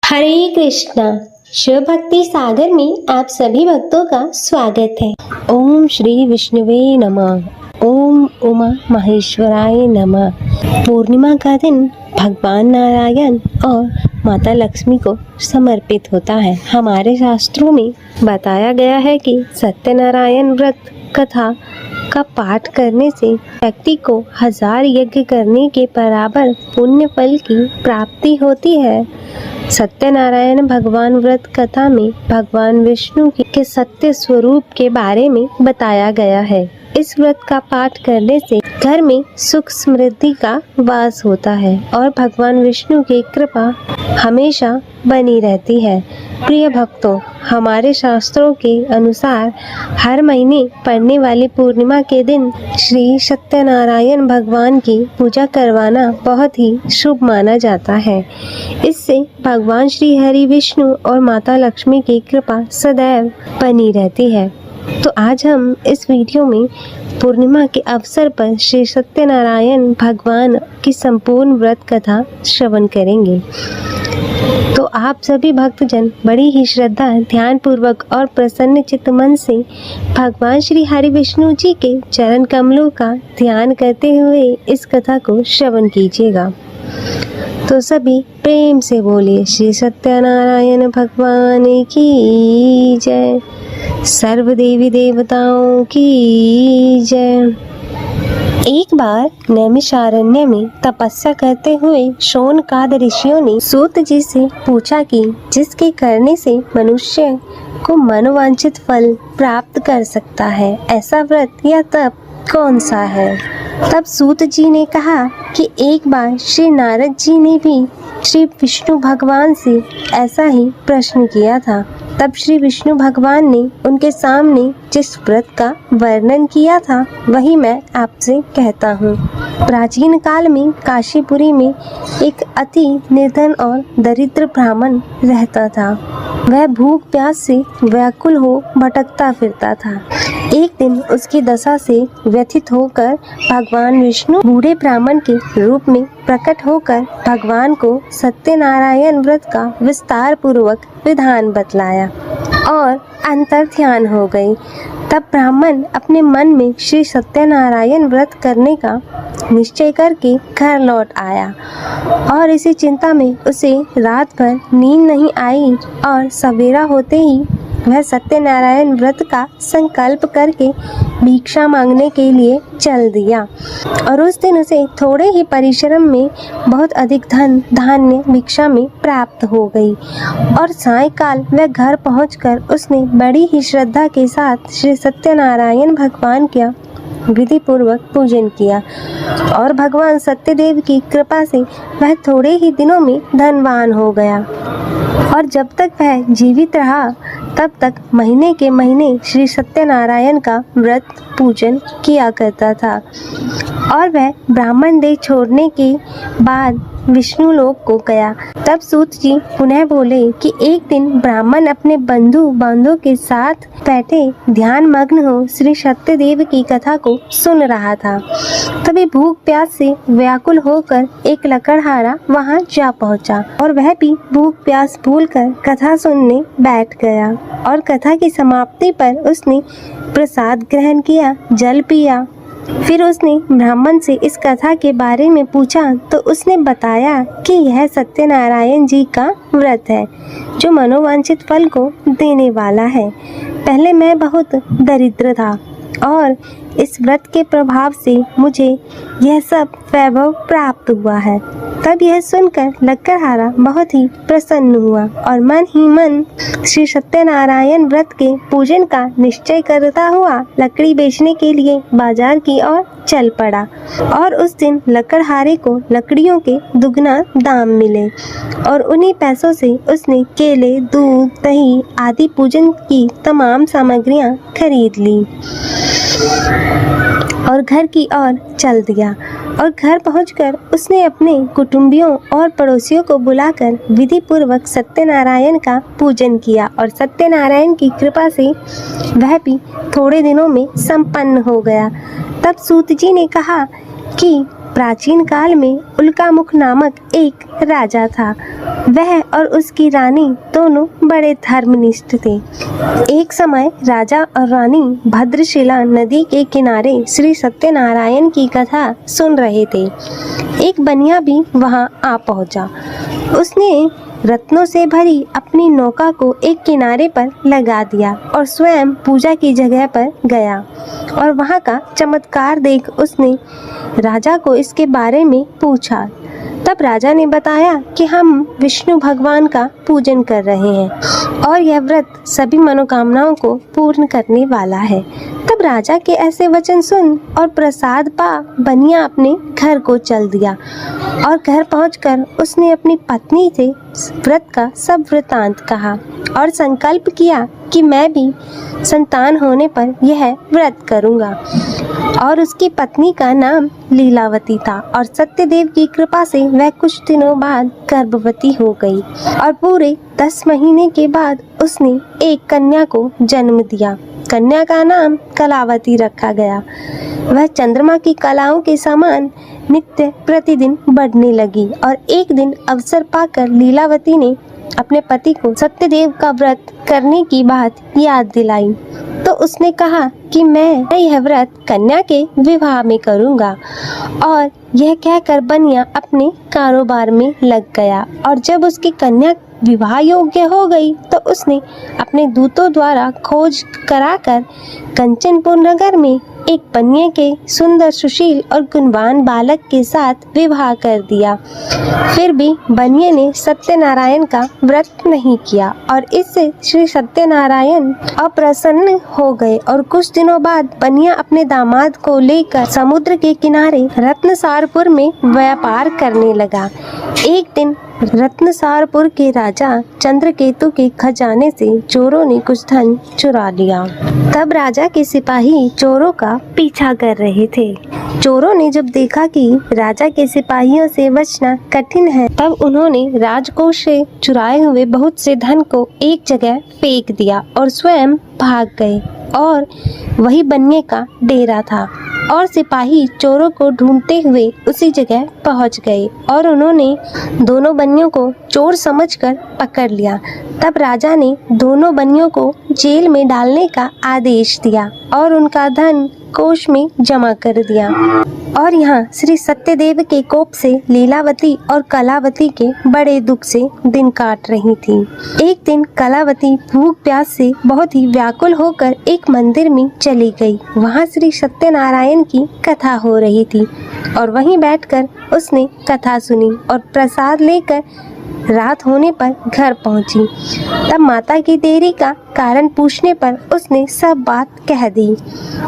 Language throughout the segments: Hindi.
हरे कृष्णा। शिव भक्ति सागर में आप सभी भक्तों का स्वागत है। ओम श्री विष्णुवे नमः। ओम उमा महेश्वराय नमः। पूर्णिमा का दिन भगवान नारायण और माता लक्ष्मी को समर्पित होता है। हमारे शास्त्रों में बताया गया है कि सत्यनारायण व्रत कथा का पाठ करने से व्यक्ति को 1000 यज्ञ करने के बराबर पुण्य फल की प्राप्ति होती है। सत्यनारायण भगवान व्रत कथा में भगवान विष्णु के सत्य स्वरूप के बारे में बताया गया है। इस व्रत का पाठ करने से घर में सुख समृद्धि का वास होता है और भगवान विष्णु की कृपा हमेशा बनी रहती है। प्रिय भक्तों, हमारे शास्त्रों के अनुसार हर महीने पड़ने वाली पूर्णिमा के दिन श्री सत्यनारायण भगवान की पूजा करवाना बहुत ही शुभ माना जाता है। इससे भगवान श्री हरि विष्णु और माता लक्ष्मी की कृपा सदैव बनी रहती है। तो आज हम इस वीडियो में पूर्णिमा के अवसर पर श्री सत्यनारायण भगवान की संपूर्ण व्रत कथा श्रवण करेंगे। तो आप सभी भक्तजन बड़ी ही श्रद्धा, ध्यान पूर्वक और प्रसन्न चित्त मन से भगवान श्री हरि विष्णु जी के चरण कमलों का ध्यान करते हुए इस कथा को श्रवण कीजिएगा। तो सभी प्रेम से बोलिए श्री सत्यनारायण भगवान की जय। सर्व देवी देवताओं की जय। एक बार नैमिषारण्य में तपस्या करते हुए शौनकाद ऋषियों ने सूत जी से पूछा कि जिसके करने से मनुष्य को मनोवांछित फल प्राप्त कर सकता है, ऐसा व्रत या तप कौन सा है। तब सूत जी ने कहा कि एक बार श्री नारद जी ने भी श्री विष्णु भगवान से ऐसा ही प्रश्न किया था। तब श्री विष्णु भगवान ने उनके सामने जिस व्रत का वर्णन किया था वही मैं आपसे कहता हूँ। प्राचीन काल में काशीपुरी में एक अति निर्धन और दरिद्र ब्राह्मण रहता था। वह भूख प्यास से व्याकुल हो भटकता फिरता था। एक दिन उसकी दशा से व्यथित होकर भगवान विष्णु बूढ़े ब्राह्मण के रूप में प्रकट होकर भगवान को सत्यनारायण व्रत का विस्तार पूर्वक विधान बतलाया और अंतर ध्यान हो गई। तब ब्राह्मण अपने मन में श्री सत्यनारायण व्रत करने का निश्चय करके घर लौट आया और इसी चिंता में उसे रात भर नींद नहीं आई और सवेरा होते ही वह सत्यनारायण व्रत का संकल्प करके भिक्षा मांगने के लिए चल दिया। और उस दिन उसे थोड़े ही परिश्रम में बहुत अधिक धन धान्य भिक्षा में प्राप्त हो गई और सायंकाल वह घर पहुंचकर उसने बड़ी ही श्रद्धा के साथ श्री सत्यनारायण भगवान का विधि पूर्वक पूजन किया और भगवान सत्यदेव की कृपा से वह थोड़े ही दिनों में धनवान हो गया। और जब तक वह जीवित रहा तब तक महीने के महीने श्री सत्यनारायण का व्रत पूजन किया करता था। और वह ब्राह्मण देह छोड़ने के बाद विष्णु लोक को गया। तब सूत जी पुनः बोले कि एक दिन ब्राह्मण अपने बंधु बांधवों के साथ बैठे ध्यान मग्न हो श्री सत्यदेव की कथा को सुन रहा था। तभी भूख प्यास से व्याकुल होकर एक लकड़हारा वहां जा पहुंचा और वह भी भूख प्यास भूलकर कथा सुनने बैठ गया। और कथा की समाप्ति पर उसने प्रसाद ग्रहण किया, जल पिया। फिर उसने ब्राह्मण से इस कथा के बारे में पूछा तो उसने बताया कि यह सत्यनारायण जी का व्रत है जो मनोवांछित फल को देने वाला है। पहले मैं बहुत दरिद्र था और इस व्रत के प्रभाव से मुझे यह सब वैभव प्राप्त हुआ है। तब यह सुनकर लकड़हारा बहुत ही प्रसन्न हुआ और मन ही मन श्री सत्यनारायण व्रत के पूजन का निश्चय करता हुआ लकड़ी बेचने के लिए बाजार की ओर चल पड़ा। और उस दिन लकड़हारे को लकड़ियों के दुगना दाम मिले और उन्हीं पैसों से उसने केले, दूध, दही आदि पूजन की तमाम सामग्रियां खरीद ली और घर की ओर चल दिया। और घर पहुंचकर उसने अपने कुटुंबियों और पड़ोसियों को बुलाकर विधि पूर्वक सत्यनारायण का पूजन किया और सत्यनारायण की कृपा से वह भी थोड़े दिनों में संपन्न हो गया। तब सूत जी ने कहा कि प्राचीन काल में उल्कामुख नामक एक राजा था। वह और उसकी रानी दोनों बड़े धर्मनिष्ठ थे। एक समय राजा और रानी भद्रशिला नदी के किनारे श्री सत्यनारायण की कथा सुन रहे थे। एक बनिया भी वहां आ पहुंचा। उसने रत्नों से भरी अपनी नौका को एक किनारे पर लगा दिया और स्वयं पूजा की जगह पर गया और वहां का चमत्कार देख उसने राजा को इसके बारे में पूछा। तब राजा ने बताया कि हम विष्णु भगवान का पूजन कर रहे हैं और यह व्रत सभी मनोकामनाओं को पूर्ण करने वाला है। तब राजा के ऐसे वचन सुन और प्रसाद पा बनिया अपने घर को चल दिया और घर पहुंचकर उसने अपनी पत्नी से व्रत का सब वृतांत कहा और संकल्प किया कि मैं भी संतान होने पर यह व्रत करूंगा। और उसकी पत्नी का नाम लीलावती था और सत्यदेव की कृपा से वह कुछ दिनों बाद गर्भवती हो गई और पूरे 10 महीने के बाद उसने एक कन्या को जन्म दिया। कन्या का नाम कलावती रखा गया। वह चंद्रमा की कलाओं के समान नित्य प्रतिदिन बढ़ने लगी और एक दिन अवसर पाकर लीलावती ने अपने पति को सत्यदेव का व्रत करने की बात याद दिलाई। तो उसने कहा कि मैं यह व्रत कन्या के विवाह में करूंगा। और यह कहकर बनिया अपने कारोबार में लग गया और जब उसकी कन्या विवाह योग्य हो गई तो उसने अपने दूतों द्वारा खोज कराकर कंचनपुर नगर में एक बनिए के सुंदर सुशील और गुणवान बालक के साथ विवाह कर दिया। फिर भी बनिए ने सत्यनारायण का व्रत नहीं किया और इससे श्री सत्यनारायण अप्रसन्न हो गए और कुछ दिनों बाद बनिया अपने दामाद को लेकर समुद्र के किनारे रत्नसारपुर में व्यापार करने लगा। एक दिन रत्नसारपुर के राजा चंद्रकेतु के खजाने से चोरों ने कुछ धन चुरा लिया। तब राजा के सिपाही चोरों का पीछा कर रहे थे। चोरों ने जब देखा कि राजा के सिपाहियों से बचना कठिन है तब उन्होंने राजकोष से चुराए हुए बहुत से धन को एक जगह फेंक दिया और स्वयं भाग गए और वही बनिए का डेरा था और सिपाही चोरों को ढूंढते हुए उसी जगह पहुंच गए और उन्होंने दोनों बनियों को चोर समझकर पकड़ लिया। तब राजा ने दोनों बनियों को जेल में डालने का आदेश दिया और उनका धन कोष में जमा कर दिया। और यहाँ श्री सत्यदेव के कोप से लीलावती और कलावती के बड़े दुख से दिन काट रही थी। एक दिन कलावती भूख प्यास से बहुत ही व्याकुल होकर एक मंदिर में चली गई। वहाँ श्री सत्यनारायण की कथा हो रही थी और वहीं बैठकर उसने कथा सुनी और प्रसाद लेकर रात होने पर घर पहुंची। तब माता की देरी का कारण पूछने पर उसने सब बात कह दी।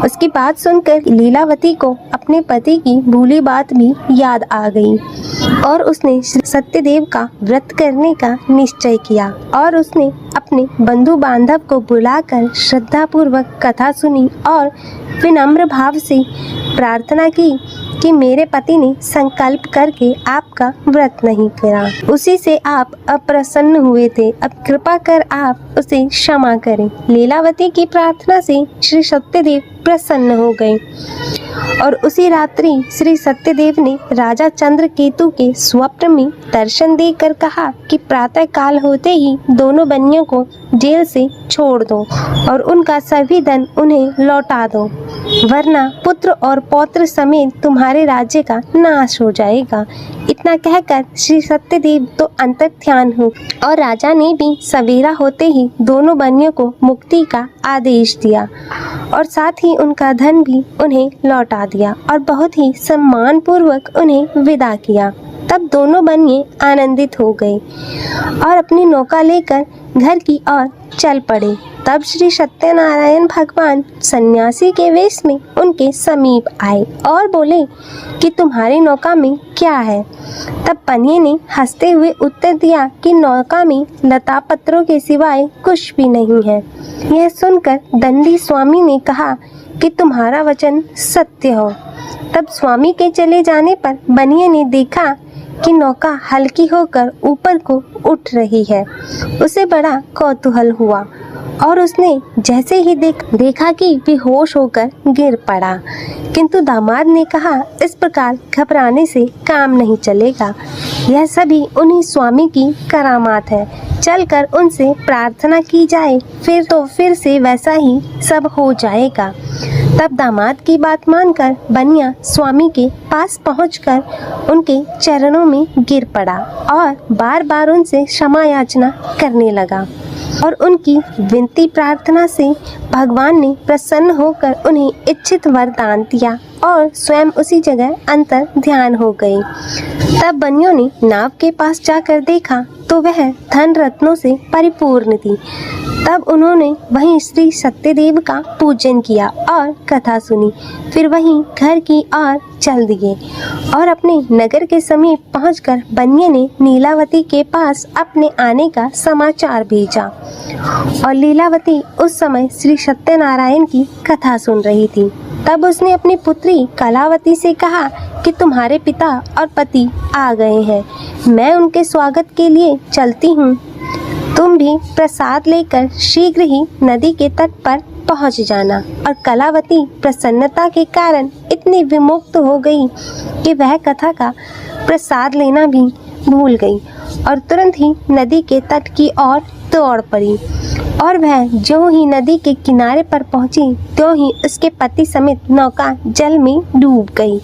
उसकी बात सुनकर लीलावती को अपने पति की भूली बात भी याद आ गई और उसने श्री सत्यदेव का व्रत करने का निश्चय किया और उसने अपने बंधु बांधव को बुलाकर श्रद्धापूर्वक कथा सुनी और विनम्र भाव से प्रार्थना की कि मेरे पति ने संकल्प करके आपका व्रत नहीं करा, उसी से आप अप्रसन्न हुए थे। अब कृपा कर आप उसे क्षमा करें। लीलावती की प्रार्थना से श्री सत्यदेव प्रसन्न हो गए और उसी रात्रि श्री सत्यदेव ने राजा चंद्रकेतु के स्वप्न में दर्शन देकर कहा कि प्रातः काल होते ही दोनों बनियों को जेल से छोड़ दो और उनका सभी धन उन्हें लौटा दो, वरना पुत्र और पौत्र समेत तुम्हारे राज्य का नाश हो जाएगा। इतना कहकर श्री सत्यदेव तो अंतर्ध्यान हो और राजा ने भी सवेरा होते ही दोनों बनियों को मुक्ति का आदेश दिया और साथ ही उनका धन भी उन्हें लौटा दिया और बहुत ही सम्मान पूर्वक उन्हें विदा किया। तब दोनों बनिए आनंदित हो गए और अपनी नौका लेकर घर की ओर चल पड़े। तब श्री सत्यनारायण भगवान सन्यासी के वेश में उनके समीप आए और बोले कि तुम्हारी नौका में क्या है। तब बनिए ने हंसते हुए उत्तर दिया कि नौका में लता पत्रों के सिवाय कुछ भी नहीं है। यह सुनकर दंडी स्वामी ने कहा कि तुम्हारा वचन सत्य हो। तब स्वामी के चले जाने पर बनिए ने देखा कि नौका हल्की होकर ऊपर को उठ रही है। उसे बड़ा कौतूहल हुआ और उसने जैसे ही देखा कि बेहोश होकर गिर पड़ा। किंतु दामाद ने कहा, इस प्रकार घबराने से काम नहीं चलेगा, यह सभी उन्हीं स्वामी की करामात है, चलकर उनसे प्रार्थना की जाए, फिर से वैसा ही सब हो जाएगा। तब दामाद की बात मानकर बनिया स्वामी के पास पहुंचकर उनके चरणों में गिर पड़ा और बार बार उनसे क्षमा याचना करने लगा और उनकी विनती प्रार्थना से भगवान ने प्रसन्न होकर उन्हें इच्छित वरदान दिया और स्वयं उसी जगह अंतर ध्यान हो गए। तब बनियों ने नाव के पास जाकर देखा तो वह धन रत्नों से परिपूर्ण थी। तब उन्होंने वहीं श्री सत्यदेव का पूजन किया और कथा सुनी। फिर वहीं घर की ओर चल दिए और अपने नगर के समीप पहुंचकर बनिए ने लीलावती के पास अपने आने का समाचार भेजा और लीलावती उस समय श्री सत्यनारायण की कथा सुन रही थी। तब उसने अपनी पुत्री कलावती से कहा कि तुम्हारे पिता और पति आ गए हैं, मैं उनके स्वागत के लिए चलती हूँ। तुम भी प्रसाद लेकर शीघ्र ही नदी के तट पर पहुँच जाना। और कलावती प्रसन्नता के कारण इतनी विमुक्त हो गई कि वह कथा का प्रसाद लेना भी भूल गई और तुरंत ही नदी के तट की ओर दौड़ पड़ी। और वह जो ही नदी के किनारे पर पहुंची तो ही उसके पति समेत नौका जल में डूब गई।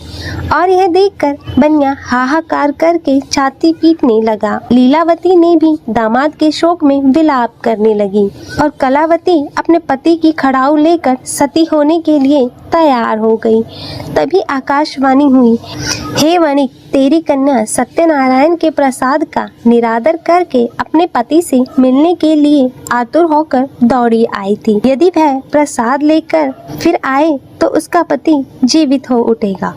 और यह देखकर बनिया हाहाकार करके छाती पीटने लगा। लीलावती ने भी दामाद के शोक में विलाप करने लगी और कलावती अपने पति की खड़ाऊ लेकर सती होने के लिए तैयार हो गई। तभी आकाशवाणी हुई, हे वणिक, तेरी कन्या सत्यनारायण के प्रसाद का निरादर करके अपने पति से मिलने के लिए आतुर होकर दौड़ी आई थी। यदि वह प्रसाद लेकर फिर आए तो उसका पति जीवित हो उठेगा।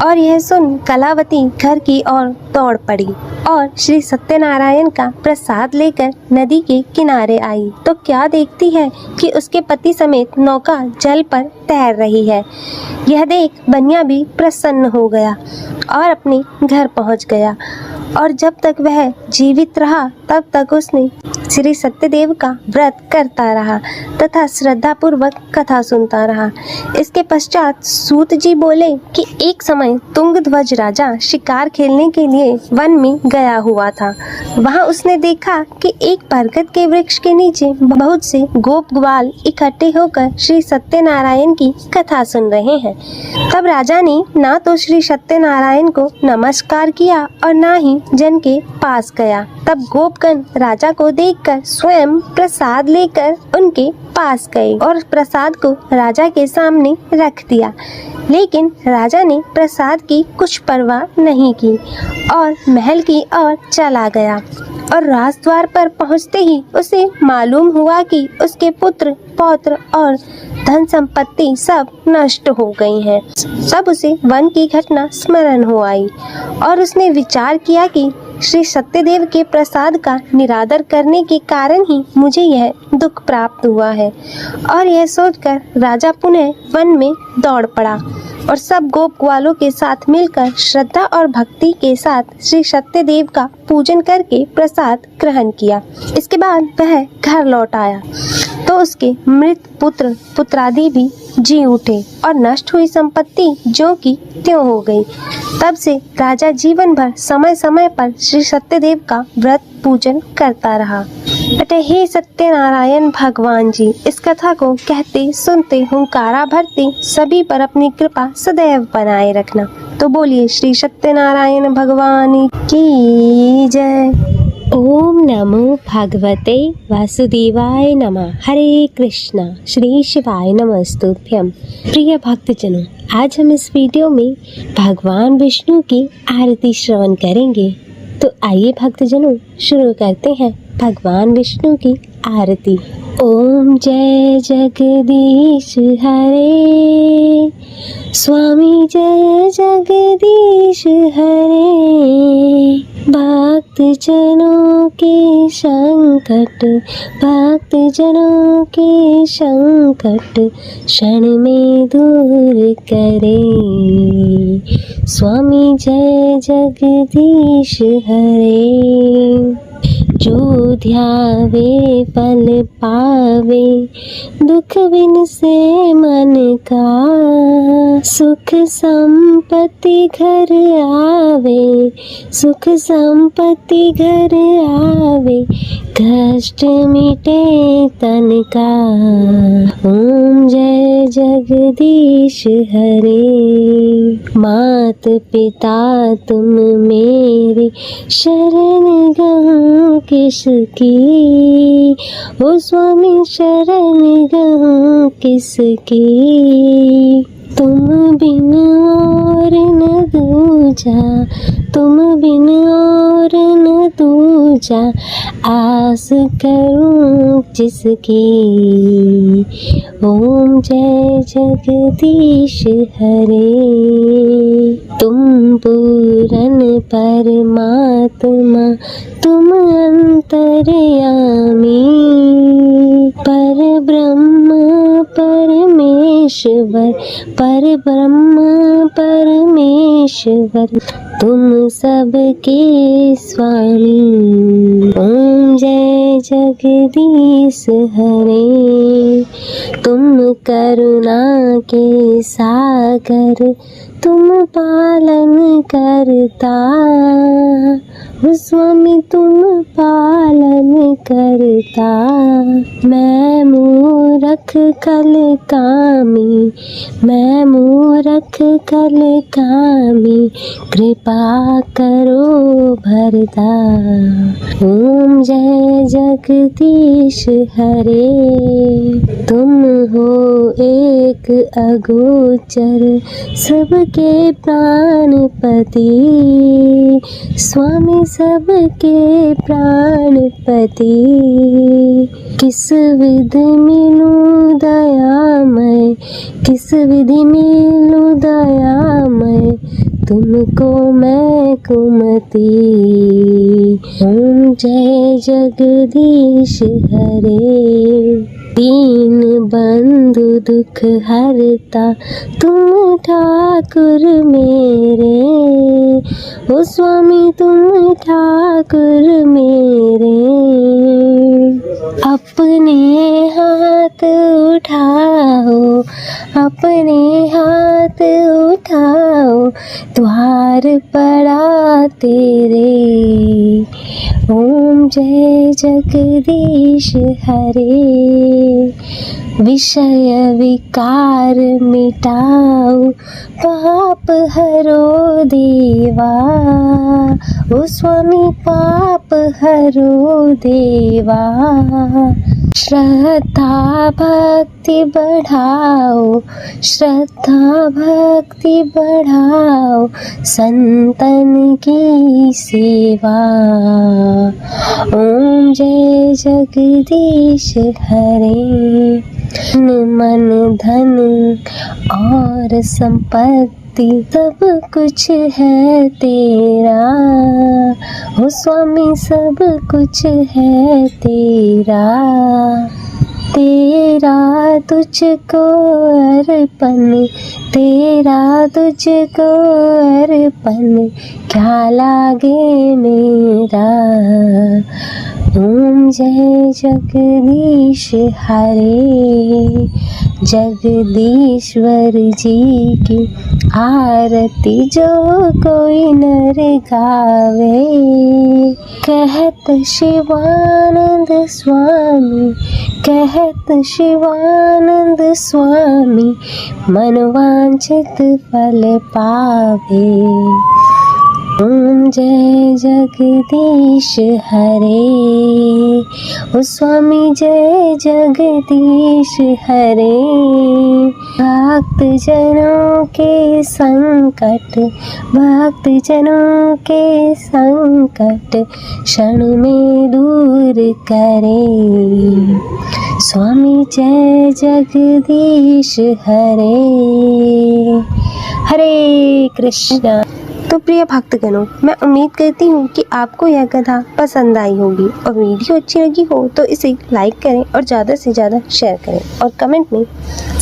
और यह सुन कलावती घर की ओर दौड़ पड़ी और श्री सत्यनारायण का प्रसाद लेकर नदी के किनारे आई तो क्या देखती है कि उसके पति समेत नौका जल पर तैर रही है। यह देख बनिया भी प्रसन्न हो गया और अपने घर पहुंच गया। और जब तक वह जीवित रहा तब तक उसने श्री सत्यदेव का व्रत करता रहा तथा श्रद्धा पूर्वक कथा सुनता रहा। इसके पश्चात सूत जी बोले कि एक समय तुंगध्वज राजा शिकार खेलने के लिए वन में गया हुआ था। वहां उसने देखा कि एक बरगद के वृक्ष के नीचे बहुत से गोप ग्वाल इकट्ठे होकर श्री सत्यनारायण की कथा सुन रहे हैं। तब राजा ने ना तो श्री सत्यनारायण को नमस्कार किया और ना ही जन के पास गया। तब गोपगण राजा को देखकर स्वयं प्रसाद लेकर उनके पास गए और प्रसाद को राजा के सामने रख दिया। लेकिन राजा ने प्रसाद की कुछ परवाह नहीं की और महल की ओर चला गया। और राजद्वार पर पहुंचते ही उसे मालूम हुआ कि उसके पुत्र पौत्र और धन संपत्ति सब नष्ट हो गई हैं। तब उसे वन की घटना स्मरण हो आई और उसने विचार किया कि श्री सत्यदेव के प्रसाद का निरादर करने के कारण ही मुझे यह दुख प्राप्त हुआ है। और यह सोचकर राजा पुनः वन में दौड़ पड़ा और सब गोप ग्वालों के साथ मिलकर श्रद्धा और भक्ति के साथ श्री सत्यदेव का पूजन करके प्रसाद ग्रहण किया। इसके बाद वह घर लौट आया तो उसके मृत पुत्र पुत्रादि भी जी उठे और नष्ट हुई संपत्ति जो की त्यों हो गई। तब से राजा जीवन भर समय समय पर श्री सत्यदेव का व्रत पूजन करता रहा। अतः हे सत्यनारायण भगवान जी, इस कथा को कहते सुनते हुंकारा भरते सभी पर अपनी कृपा सदैव बनाए रखना। तो बोलिए श्री सत्यनारायण भगवान की जय। ओम नमो भगवते वासुदेवाय नमः। हरे कृष्णा श्री शिवाय नमस्तुभ्यं। प्रिय भक्तजनों, आज हम इस वीडियो में भगवान विष्णु की आरती श्रवण करेंगे। तो आइए भक्तजनों शुरू करते हैं भगवान विष्णु की आरती। ओम जय जगदीश हरे, स्वामी जय जगदीश हरे। भक्त जनों के संकट, भक्त जनों के संकट क्षण में दूर करे। स्वामी जय जगदीश हरे। जो ध्यावे फल पावे, दुख बिन से मन का। सुख संपत्ति घर आवे, सुख संपत्ति घर आवे, कष्ट मिटे तन का। ओम जय जगदीश हरे। मात पिता तुम मेरे, शरण गहूँ किसकी। ओ स्वामी शरण गहूँ किसकी। तुम बिन और न दूजा, तुम बिन और न दूजा, आस करूं जिसकी। ओम जय जगदीश हरे। तुम पूरन परमात्मा, तुम अंतर्यामी, पर ब्रह्म परमेश्वर, पर ब्रह्म परमेश्वर, तुम सबके स्वामी। ओम जय जगदीश हरे। तुम करुणा के सागर, तुम पालन करता। स्वामी तुम पालन करता। मैं मूरख कल कामी, मैं मूरख कल कामी, कृपा करो भरता। ओम जय जगदीश हरे। तुम हो एक अगोचर, सबके प्राणपति। स्वामी सबके प्राणपति। किस विधि मिलूं दयामय, किस विधि मिलूं दयामय, तुमको मैं कुमति। ओम जय जगदीश हरे। दीन बंधु दुख हरता, तुम ठाकुर मेरे। ओ स्वामी तुम ठाकुर मेरे। अपने हाथ उठाओ, अपने हाथ उठाओ, द्वार पड़ा तेरे। ओम जय जगदीश हरे। विषय विकार मिटाओ, पाप हरो देवा। ओ स्वामी पाप हरो देवा। श्रद्धा भक्ति बढ़ाओ, श्रद्धा भक्ति बढ़ाओ, संतन की सेवा। ओम जय जगदीश हरे। मन धन और संपत्ति सब कुछ है तेरा। ओ स्वामी सब कुछ है तेरा। तेरा तुझको अर्पण, तेरा तुझको अर्पण, क्या लागे मेरा। ओम जय जगदीश हरे। जगदीश्वर जी की आरती जो कोई नर गावे। कहत शिवानंद स्वामी, कहत शिवानंद स्वामी, मनोवांछित फल पावे। ओम जय जगदीश हरे। ओ स्वामी जय जगदीश हरे। भक्त जनों के संकट, भक्त जनों के संकट, क्षण में दूर करे। स्वामी जय जगदीश हरे। हरे कृष्णा। तो प्रिय भक्तगणों, मैं उम्मीद करती हूँ कि आपको यह कथा पसंद आई होगी और वीडियो अच्छी लगी हो तो इसे लाइक करें और ज़्यादा से ज़्यादा शेयर करें और कमेंट में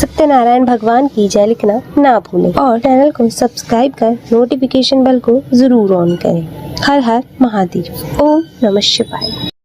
सत्यनारायण भगवान की जय लिखना ना भूलें और चैनल को सब्सक्राइब कर नोटिफिकेशन बेल को ज़रूर ऑन करें। हर हर महादेव। ओम नमः शिवाय।